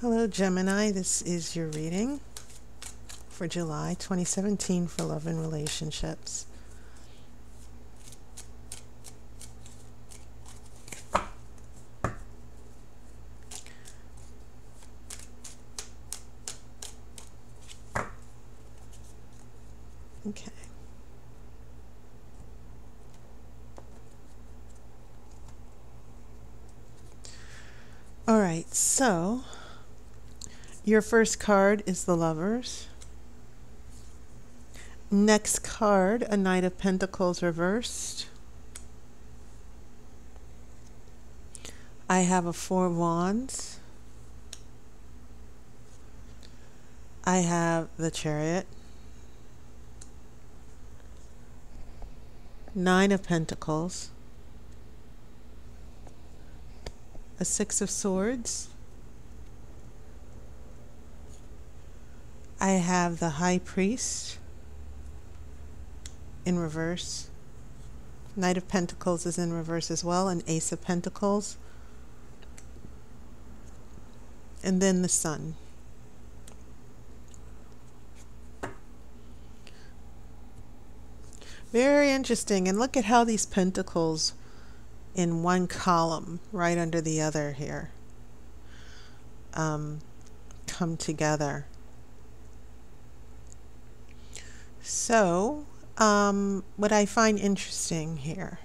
Hello Gemini, this is your reading for July 2017 for love and relationships. Okay. All right, so your first card is the Lovers. Next card, a Knight of Pentacles reversed. I have a Four of Wands. I have the Chariot. Nine of Pentacles. A Six of Swords. I have the High Priest in reverse. Knight of Pentacles is in reverse as well, an Ace of Pentacles. And then the Sun. Very interesting. And look at how these pentacles in one column right under the other here come together. So what I find interesting here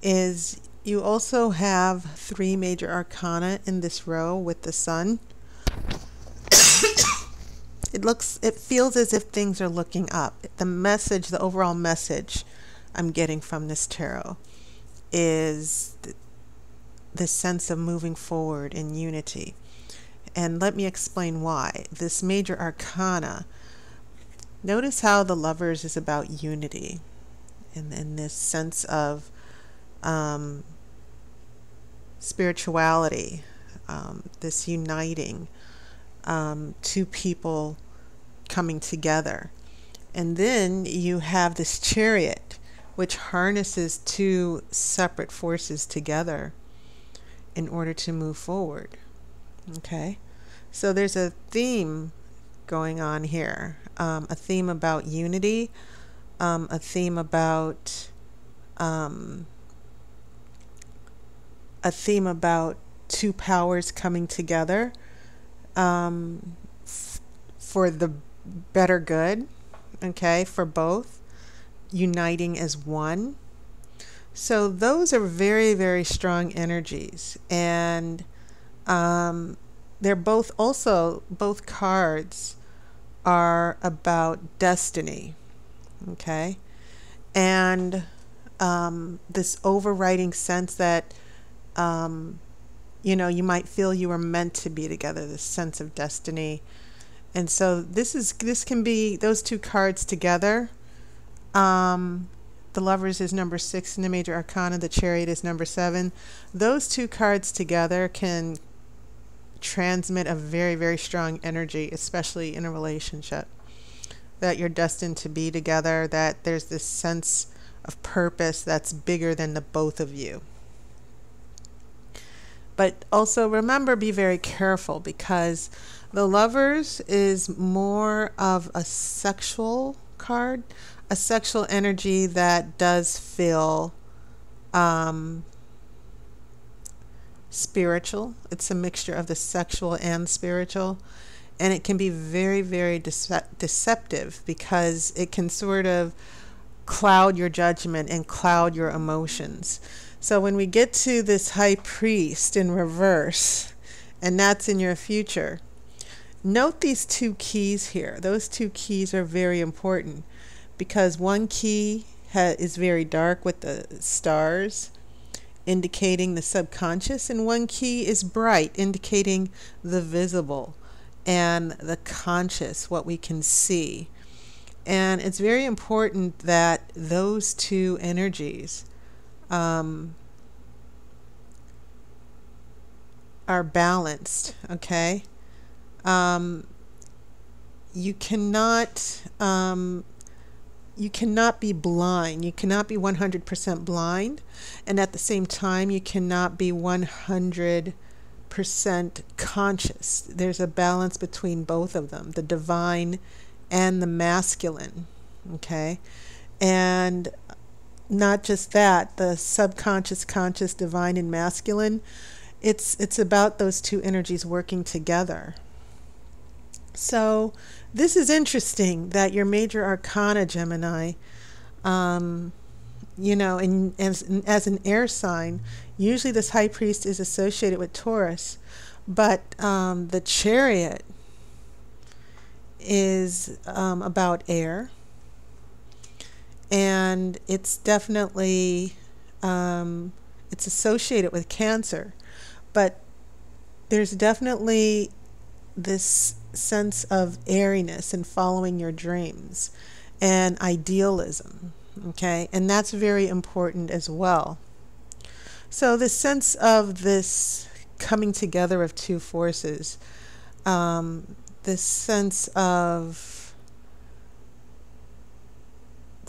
is you also have three major arcana in this row with the Sun. It feels as if things are looking up. The message, the overall message I'm getting from this tarot is this sense of moving forward in unity. And let me explain why. This major arcana, notice how the Lovers is about unity and this sense of spirituality, this uniting, two people coming together. And then you have this Chariot, which harnesses two separate forces together in order to move forward. Okay, so there's a theme going on here, a theme about unity, a theme about two powers coming together for the better good, okay, for both, uniting as one. So those are very, very strong energies, and they're both cards are about destiny, okay, and this overriding sense that you might feel you were meant to be together, this sense of destiny. And so this can be those two cards together. The Lovers is number 6 in the major arcana, the Chariot is number 7. Those two cards together can transmit a very, very strong energy, especially in a relationship, that you're destined to be together, that there's this sense of purpose that's bigger than the both of you. But also remember, be very careful, because the Lovers is more of a sexual card, a sexual energy that does feel spiritual. It's a mixture of the sexual and spiritual, and it can be very, very deceptive, because it can sort of cloud your judgment and cloud your emotions. So when we get to this High Priest in reverse, and that's in your future, note these two keys here. Those two keys are very important, because one key is very dark with the stars, indicating the subconscious, and one key is bright, indicating the visible and the conscious, what we can see. And it's very important that those two energies are balanced, okay? You cannot be blind. You cannot be 100% blind, and at the same time you cannot be 100% 100% conscious. There's a balance between both of them, the divine and the masculine. Okay? And not just that, the subconscious, conscious, divine, and masculine, it's about those two energies working together. So this is interesting that your major arcana, Gemini, and as an air sign, usually this high priest is associated with Taurus, but the chariot is about air, and it's definitely it's associated with Cancer, but there's definitely this sense of airiness and following your dreams and idealism, okay? And that's very important as well. So the sense of this coming together of two forces, this sense of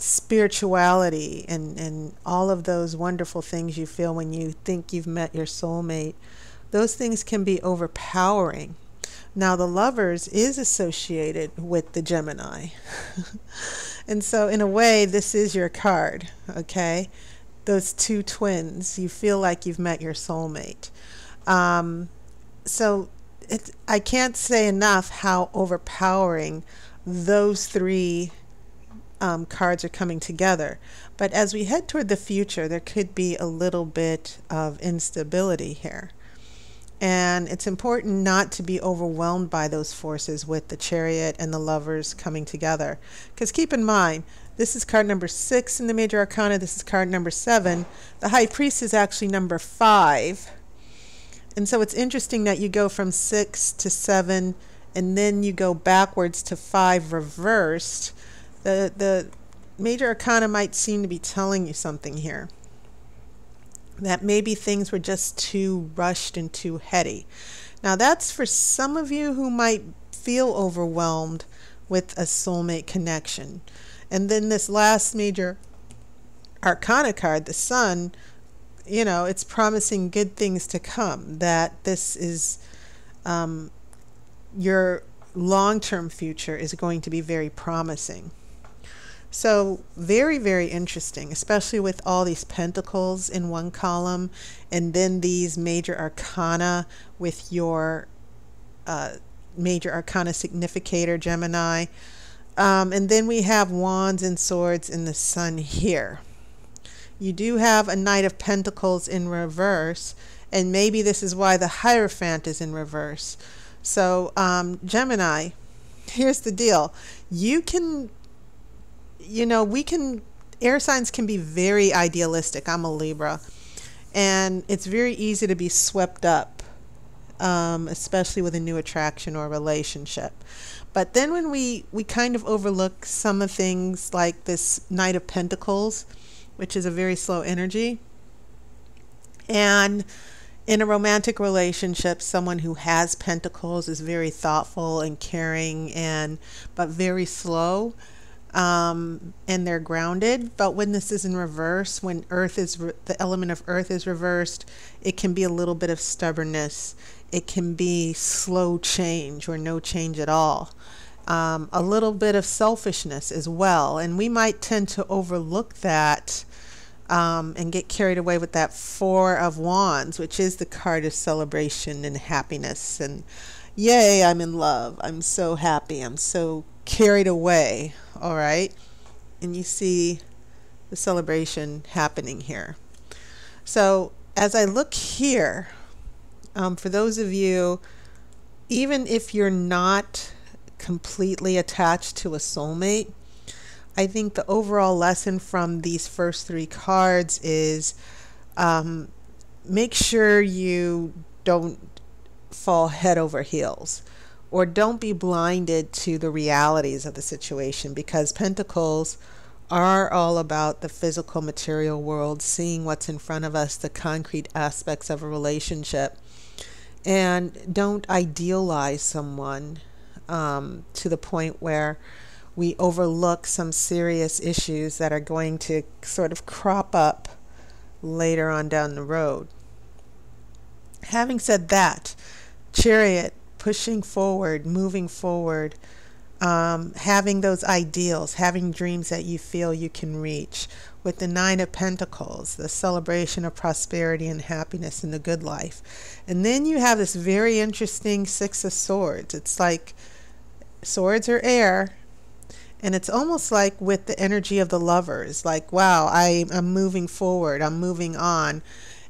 spirituality and all of those wonderful things you feel when you think you've met your soulmate, those things can be overpowering. Now, the Lovers is associated with the Gemini. And so, in a way, this is your card, okay? Those two twins, you feel like you've met your soulmate. So, I can't say enough how overpowering those three cards are coming together. But as we head toward the future, there could be a little bit of instability here. And it's important not to be overwhelmed by those forces with the Chariot and the Lovers coming together. Because keep in mind, this is card number 6 in the Major Arcana. This is card number 7. The High Priest is actually number 5. And so it's interesting that you go from 6 to 7, and then you go backwards to 5 reversed. The Major Arcana might seem to be telling you something here, that maybe things were just too rushed and too heady. Now that's for some of you who might feel overwhelmed with a soulmate connection. And then this last Major Arcana card, the Sun, it's promising good things to come, that this is your long-term future is going to be very promising. So very, very interesting, especially with all these pentacles in one column, and then these major arcana with your major arcana significator, Gemini. And then we have wands and swords in the Sun here. You do have a Knight of Pentacles in reverse, and maybe this is why the Hierophant is in reverse. So Gemini, here's the deal. Air signs can be very idealistic. I'm a Libra, and it's very easy to be swept up, especially with a new attraction or relationship. But then when we kind of overlook some of things like this Knight of Pentacles, which is a very slow energy, and in a romantic relationship, someone who has pentacles is very thoughtful and caring, but very slow. And they're grounded. But when this is in reverse, when the element of earth is reversed, it can be a little bit of stubbornness. It can be slow change or no change at all. A little bit of selfishness as well. And we might tend to overlook that and get carried away with that Four of Wands, which is the card of celebration and happiness. And yay, I'm in love. I'm so happy. I'm so carried away. All right. And you see the celebration happening here. So as I look here, for those of you, even if you're not completely attached to a soulmate, I think the overall lesson from these first 3 cards is make sure you don't fall head over heels, or don't be blinded to the realities of the situation, because Pentacles are all about the physical material world, seeing what's in front of us, the concrete aspects of a relationship. And don't idealize someone to the point where we overlook some serious issues that are going to sort of crop up later on down the road. Having said that, Chariot, pushing forward, moving forward, having those ideals, having dreams that you feel you can reach. With the Nine of Pentacles, the celebration of prosperity and happiness in the good life. And then you have this very interesting Six of Swords. It's like swords are air, and it's almost like with the energy of the Lovers, like, wow, I'm moving forward, I'm moving on.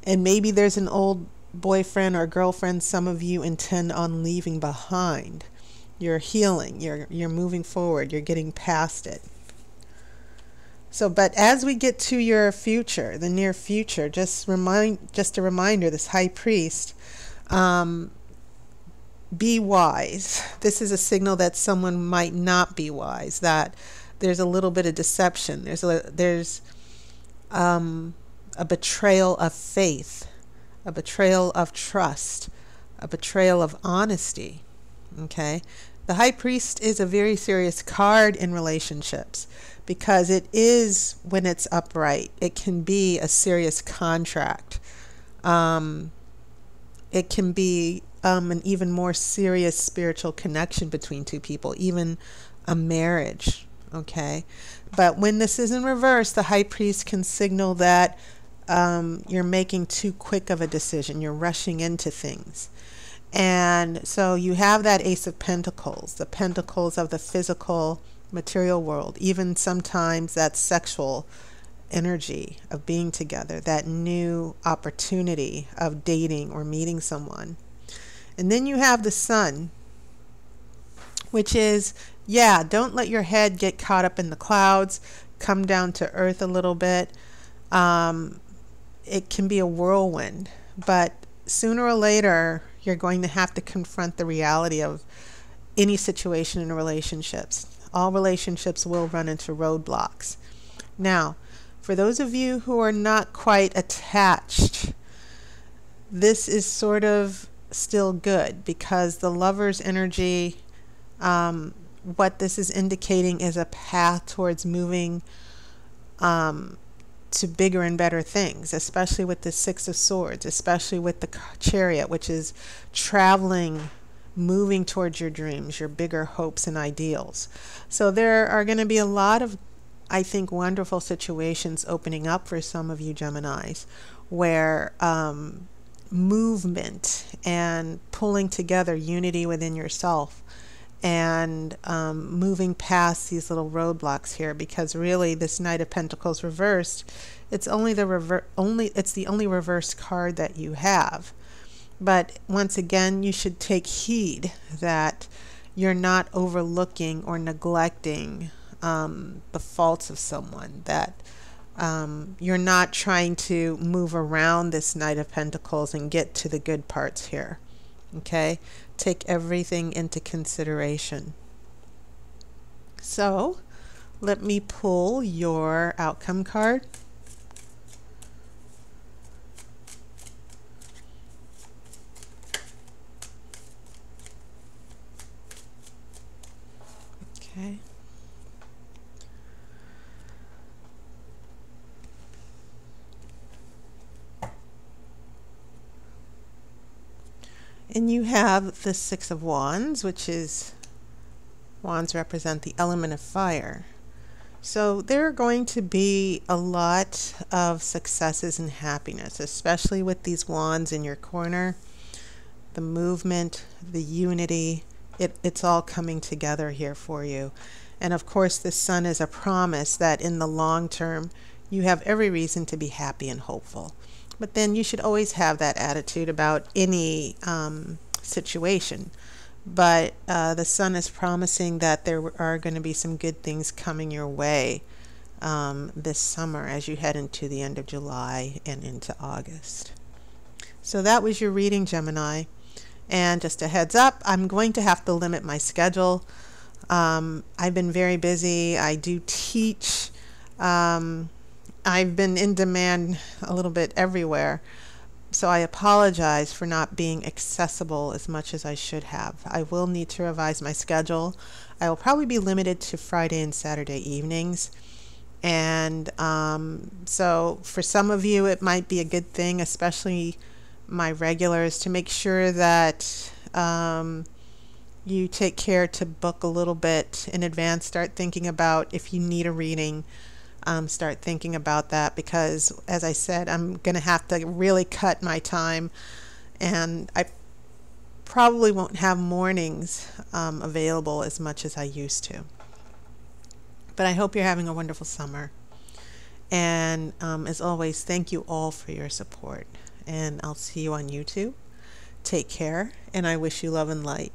And maybe there's an old boyfriend or girlfriend some of you intend on leaving behind. You're healing, you're moving forward, you're getting past it. So, but as we get to your future, the near future, just a reminder, this High Priest, be wise. This is a signal that someone might not be wise, that there's a little bit of deception. There's a betrayal of faith, a betrayal of trust, a betrayal of honesty. Okay? The High Priest is a very serious card in relationships because it is, when it's upright, it can be a serious contract. It can be an even more serious spiritual connection between two people, even a marriage. Okay? But when this is in reverse, the High Priest can signal that you're making too quick of a decision. You're rushing into things. And so you have that Ace of Pentacles, the pentacles of the physical, material world, even sometimes that sexual energy of being together, that new opportunity of dating or meeting someone. And then you have the Sun, which is, yeah, don't let your head get caught up in the clouds, come down to earth a little bit. It can be a whirlwind, but sooner or later, you're going to have to confront the reality of any situation in relationships. All relationships will run into roadblocks. Now, for those of you who are not quite attached, this is sort of still good because the Lover's energy, what this is indicating is a path towards moving to bigger and better things, especially with the Six of Swords, especially with the Chariot, which is traveling, moving towards your dreams, your bigger hopes and ideals. So there are going to be a lot of, I think, wonderful situations opening up for some of you Geminis, where movement and pulling together, unity within yourself, and moving past these little roadblocks here, because really this Knight of Pentacles reversed, it's only the only reversed card that you have. But once again, you should take heed that you're not overlooking or neglecting the faults of someone, that you're not trying to move around this Knight of Pentacles and get to the good parts here. Okay? Take everything into consideration. So, let me pull your outcome card. Okay. And you have the Six of Wands, which is, wands represent the element of fire. So there are going to be a lot of successes and happiness, especially with these wands in your corner. The movement, the unity, it's all coming together here for you. And of course, the Sun is a promise that in the long term, you have every reason to be happy and hopeful. But then you should always have that attitude about any situation. But the Sun is promising that there are going to be some good things coming your way this summer as you head into the end of July and into August. So that was your reading, Gemini. And just a heads up, I'm going to have to limit my schedule. I've been very busy. I do teach. I've been in demand a little bit everywhere, so I apologize for not being accessible as much as I should have. I will need to revise my schedule. I will probably be limited to Friday and Saturday evenings, and so for some of you it might be a good thing, especially my regulars to make sure that you take care to book a little bit in advance. Start thinking about if you need a reading. Start thinking about that, because as I said, I'm going to have to really cut my time, and I probably won't have mornings available as much as I used to. But I hope you're having a wonderful summer. And as always, thank you all for your support. And I'll see you on YouTube. Take care, and I wish you love and light.